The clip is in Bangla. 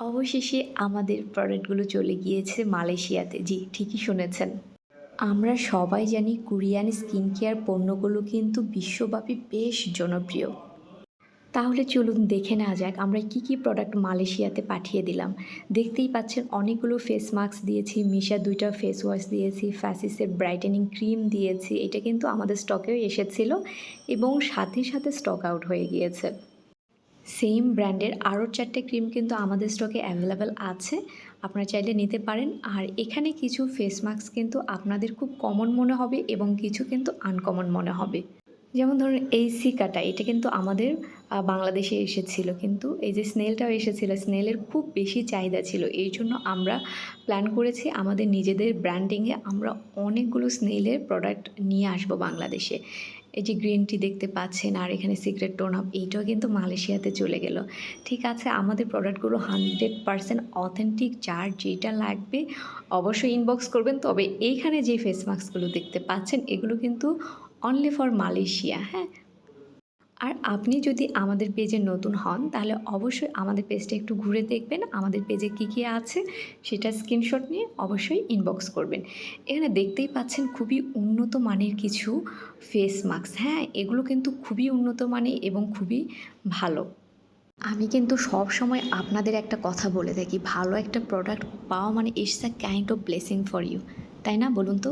অবশেষে আমাদের প্রোডাক্টগুলো চলে গিয়েছে মালয়েশিয়াতে। জি, ঠিকই শুনেছেন। আমরা সবাই জানি কোরিয়ান স্কিন কেয়ার পণ্যগুলো কিন্তু বিশ্বব্যাপী বেশ জনপ্রিয়। তাহলে চলুন দেখে নেওয়া যাক আমরা কি প্রোডাক্ট মালয়েশিয়াতে পাঠিয়ে দিলাম। দেখতেই পাচ্ছেন অনেকগুলো ফেস মাস্ক দিয়েছি, মিশা ২ টা ফেস ওয়াশ দিয়েছি, ফ্যাসিসের ব্রাইটেনিং ক্রিম দিয়েছি। এটা কিন্তু আমাদের স্টকেও এসেছিল এবং সাথে স্টক আউট হয়ে গিয়েছে। সেম ব্র্যান্ডের আরও ৪ টে ক্রিম কিন্তু আমাদের স্টকে অ্যাভেলেবেল আছে। আপনারা চাইলে নিতে পারেন। আর এখানে কিছু ফেস মাস্ক কিন্তু আপনাদের খুব কমন মনে হবে এবং কিছু কিন্তু আনকমন মনে হবে। যেমন ধরুন এই সিকাটা, এটা কিন্তু আমাদের বাংলাদেশে এসেছিল। কিন্তু এই যে স্নেলটাও এসেছিল, স্নেলের খুব বেশি চাহিদা ছিল। এইজন্য আমরা প্ল্যান করেছি আমাদের নিজেদের ব্র্যান্ডিংয়ে আমরা অনেকগুলো স্নেলের প্রোডাক্ট নিয়ে আসবো বাংলাদেশে। এই যে গ্রিন টি দেখতে পাচ্ছেন আর এখানে সিক্রেট টোন আপ, এইটাও কিন্তু মালয়েশিয়াতে চলে গেল। ঠিক আছে, আমাদের প্রোডাক্টগুলো 100% অথেন্টিক। যার যেটা লাগবে অবশ্যই ইনবক্স করবেন। তবে এইখানে যে ফেস মাস্কগুলো দেখতে পাচ্ছেন এগুলো কিন্তু অনলি ফর মালয়েশিয়া, হ্যাঁ? আর আপনি যদি আমাদের পেজে নতুন হন তাহলে অবশ্যই আমাদের পেজটা একটু ঘুরে দেখবেন। আমাদের পেজে কী আছে সেটা স্ক্রিনশট নিয়ে অবশ্যই ইনবক্স করবেন। এখানে দেখতেই পাচ্ছেন খুবই উন্নত মানের কিছু ফেস মাস্ক, হ্যাঁ? এগুলো কিন্তু খুবই উন্নত মানের এবং খুবই ভালো। আমি কিন্তু সবসময় আপনাদের একটা কথা বলে থাকি, ভালো একটা প্রোডাক্ট পাওয়া মানে it's a kind of blessing for you. তাই না, বলুন তো?